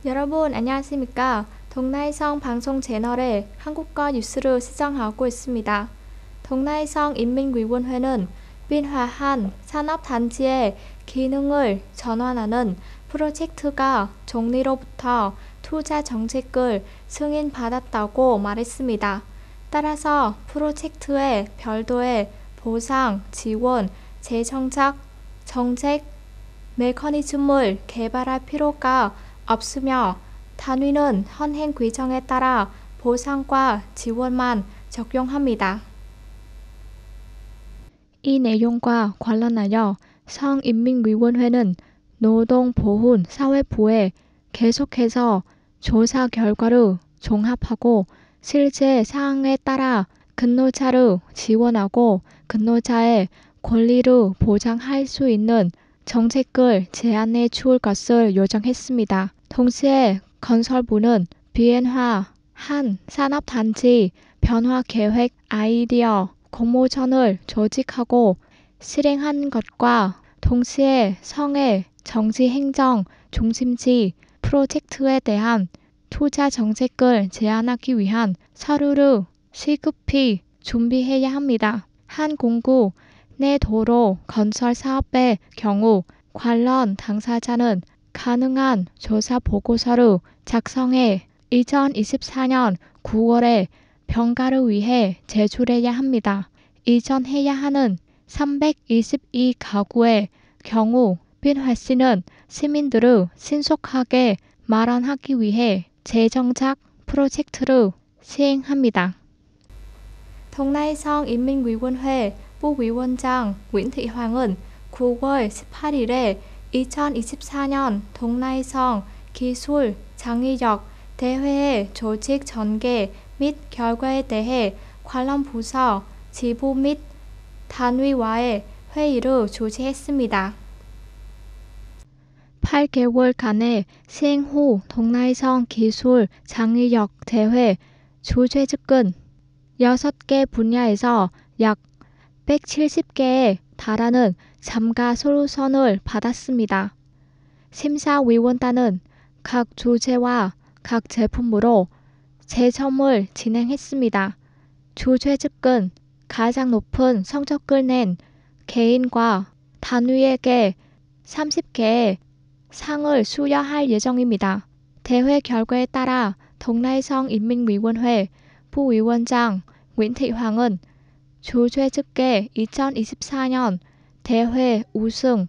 여러분 안녕하십니까? 동나이성 방송 채널에 한국어 뉴스를 시청하고 있습니다. 동나이성 인민위원회는 빈화한 산업단지의 기능을 전환하는 프로젝트가 정리로부터 투자 정책을 승인받았다고 말했습니다. 따라서 프로젝트에 별도의 보상, 지원, 재정착, 정책 메커니즘을 개발할 필요가 없으며 단위는 현행 규정에 따라 보상과 지원만 적용합니다. 이 내용과 관련하여 성인민위원회는 노동보훈사회부에 계속해서 조사 결과를 종합하고 실제 사항에 따라 근로자를 지원하고 근로자의 권리를 보장할 수 있는 정책을 제안해 줄 것을 요청했습니다. 동시에 건설부는 비엔화한 산업단지 변화계획 아이디어 공모전을 조직하고 실행한 것과 동시에 성의 정치행정 중심지 프로젝트에 대한 투자 정책을 제안하기 위한 서류를 시급히 준비해야 합니다. 한 공구 내 도로 건설 사업의 경우 관련 당사자는 가능한 조사 보고서를 작성해 2024년 9월에 평가를 위해 제출해야 합니다. 이전해야 하는 322가구의 경우 빈화시는 시민들을 신속하게 마련하기 위해 재정착 프로젝트를 시행합니다. 동나이성 인민위원회 부위원장 Nguyễn Thị Hoàng 9월 18일에 2024년 동나이성 기술 장의역 대회의 조직 전개 및 결과에 대해 관련 부서, 지부 및 단위와의 회의를 주재했습니다. 8개월간의 시행 후 동나이성 기술 장의역 대회 주최측은 6개 분야에서 약 170개에 달하는 참가 솔루션을 받았습니다. 심사위원단은 각 주제와 각 제품으로 채점을 진행했습니다. 주최측은 가장 높은 성적을 낸 개인과 단위에게 30개의 상을 수여할 예정입니다. 대회 결과에 따라 동나이성 인민위원회 부위원장 Nguyễn Thị Hoàng 주최측의 2024년 대회 우승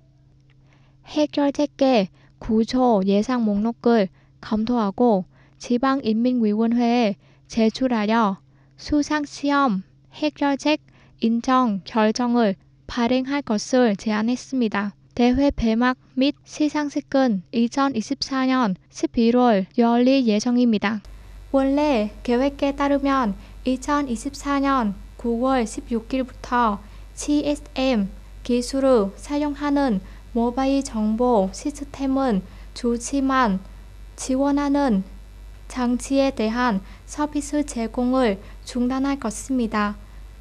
해결책의 구조 예상 목록을 검토하고 지방인민위원회에 제출하여 수상시험 해결책 인정 결정을 발행할 것을 제안했습니다. 대회 폐막 및 시상식은 2024년 11월 열릴 예정입니다. 원래 계획에 따르면 2024년 9월 16일부터 GSM 기술을 사용하는 모바일 정보 시스템은 주지만 지원하는 장치에 대한 서비스 제공을 중단할 것입니다.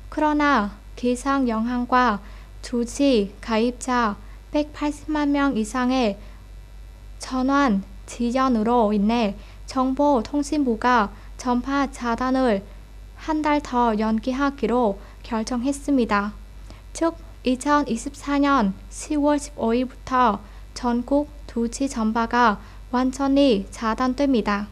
그러나 기상 영향과 주지 가입자 180만 명 이상의 전환 지연으로 인해 정보통신부가 전파 차단을 한 달 더 연기하기로 결정했습니다. 즉 2024년 10월 15일부터 전국 2지 전파가 완전히 차단됩니다.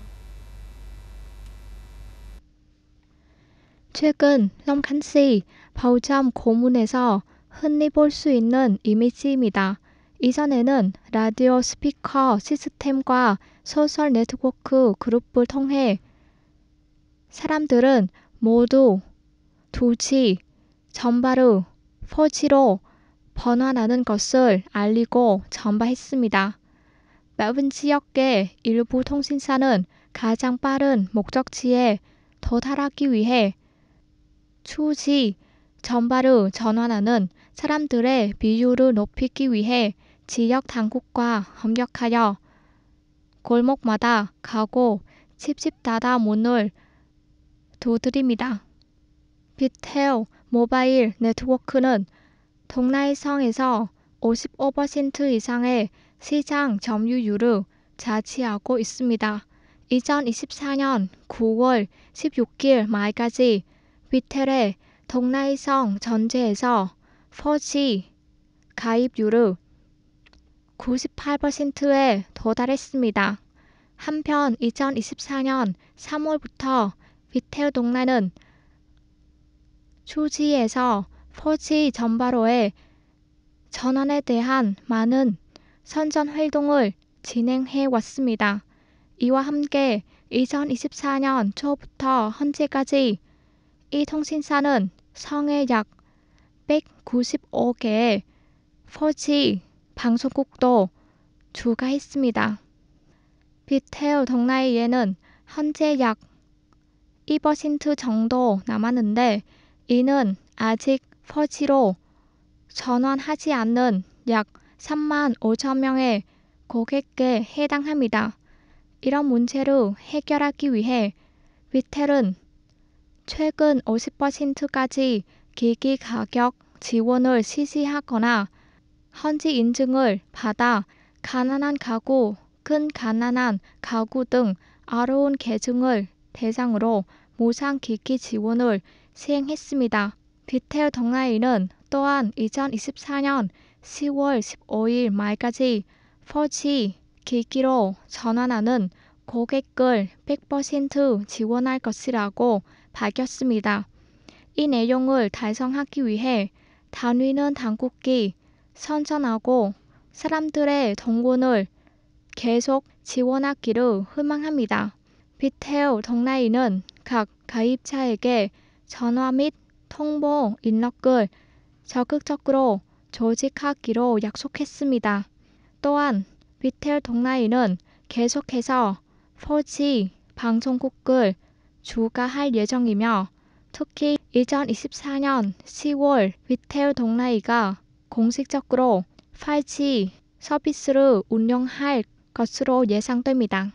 최근 럼칸시 바우점 고문에서 흔히 볼 수 있는 이미지입니다. 이전에는 라디오 스피커 시스템과 소셜 네트워크 그룹을 통해 사람들은 모두 2G 전파를 4G로 번환하는 것을 알리고 전파했습니다. 넓은 지역의 일부 통신사는 가장 빠른 목적지에 도달하기 위해 2G 전파를 전환하는 사람들의 비율을 높이기 위해 지역 당국과 협력하여 골목마다 가고 집집마다 문을 두드립니다. 비텔 모바일 네트워크는 동나이성에서 55% 이상의 시장 점유율을 자치하고 있습니다. 2024년 9월 16일 말까지 비텔의 동나이성 전체에서 4G 가입률은 98%에 도달했습니다. 한편 2024년 3월부터 비텔 동나는 추지에서 4G 전바로의 전환에 대한 많은 선전 활동을 진행해 왔습니다. 이와 함께 2024년 초부터 현재까지 이 통신사는 성에 약 195개의 4G 방송국도 추가했습니다. 비텔 동나이에는 현재 약 2% 정도 남았는데 이는 아직 4G로 전환하지 않는 약 3만 5천 명의 고객에 해당합니다. 이런 문제를 해결하기 위해 비텔은 최근 50%까지 기기 가격 지원을 실시하거나 현지 인증을 받아 가난한 가구, 근가난한 가구 등 어려운 계층을 대상으로 무상기기 지원을 시행했습니다. 비텔 동나이는 또한 2024년 10월 15일 말까지 4G 기기로 전환하는 고객을 100% 지원할 것이라고 밝혔습니다. 이 내용을 달성하기 위해 단위는 당국이 선전하고 사람들의 동원을 계속 지원하기를 희망합니다. 비텔 동나이는 각 가입자에게 전화 및 통보 인력을 적극적으로 조직하기로 약속했습니다. 또한 비텔 동나이는 계속해서 4G 방송국을 추가할 예정이며 특히 2024년 10월 비텔 동나이가 공식적으로 5G 서비스를 운영할 것으로 예상됩니다.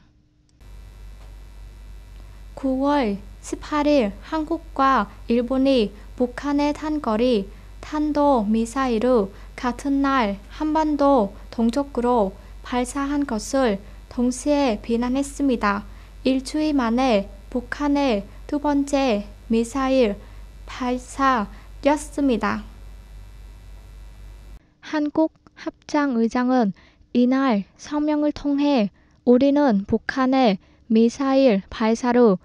9월 18일 한국과 일본이 북한의 단거리 탄도미사일을 같은 날 한반도 동쪽으로 발사한 것을 동시에 비난했습니다. 일주일 만에 북한의 두 번째 미사일 발사였습니다. 한국 합참의장은 이날 성명을 통해 우리는 북한의 미사일 발사를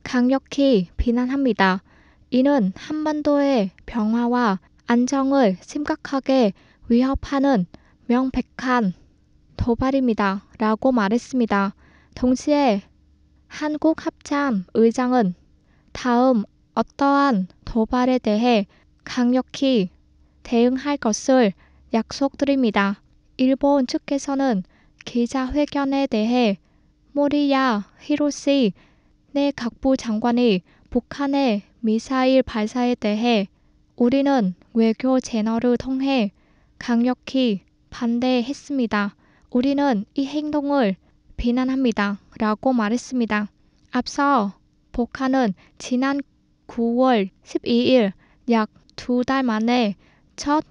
강력히 비난합니다. 이는 한반도의 평화와 안정을 심각하게 위협하는 명백한 도발입니다. 라고 말했습니다. 동시에 한국 합참의장은 다음 어떠한 도발에 대해 강력히 대응할 것을 약속드립니다. 일본 측에서는 기자회견에 대해 모리야 히로시 내각부 장관이 북한의 미사일 발사에 대해 우리는 외교 채널을 통해 강력히 반대했습니다. 우리는 이 행동을 비난합니다. 라고 말했습니다. 앞서 북한은 지난 9월 12일 약 2달 만에 첫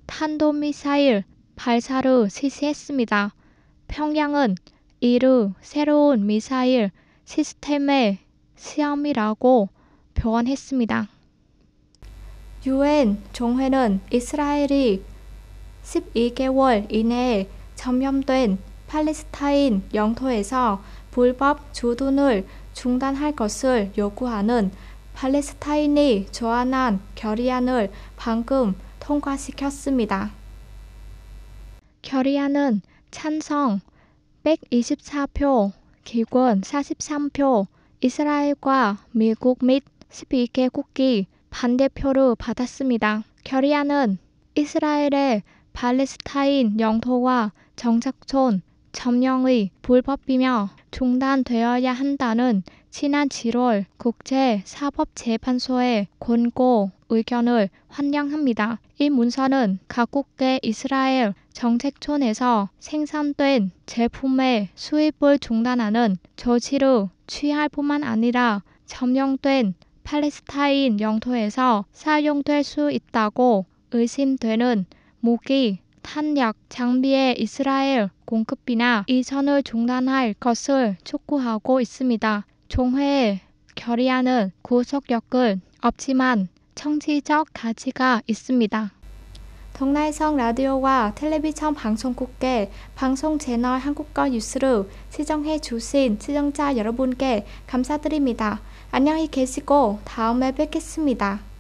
탄도미사일 발사를 실시했습니다. 평양은 이를 새로운 미사일 시스템의 시험이라고 표현했습니다. 유엔 총회는 이스라엘이 12개월 이내에 점령된 팔레스타인 영토에서 불법 주둔을 중단할 것을 요구하는 팔레스타인이 조안한 결의안을 방금 통과시켰습니다. 결의안은 찬성 124표, 기권 43표, 이스라엘과 미국 및 12개국이 반대표를 받았습니다. 결의안은 이스라엘의 팔레스타인 영토와 정착촌 점령의 불법이며 중단되어야 한다는 지난 7월 국제사법재판소의 권고 의견을 환영합니다. 이 문서는 각국의 이스라엘 정착촌에서 생산된 제품의 수입을 중단하는 조치를 취할 뿐만 아니라 점령된 팔레스타인 영토에서 사용될 수 있다고 의심되는 무기, 탄약, 장비의 이스라엘 공급이나 이전을 중단할 것을 촉구하고 있습니다. 종회에 결의안은 구속력은 없지만 정치적 가치가 있습니다. 동라이성 라디오와 텔레비전 방송국의 방송 채널 한국어 뉴스를 시청해 주신 시청자 여러분께 감사드립니다. 안녕히 계시고 다음에 뵙겠습니다.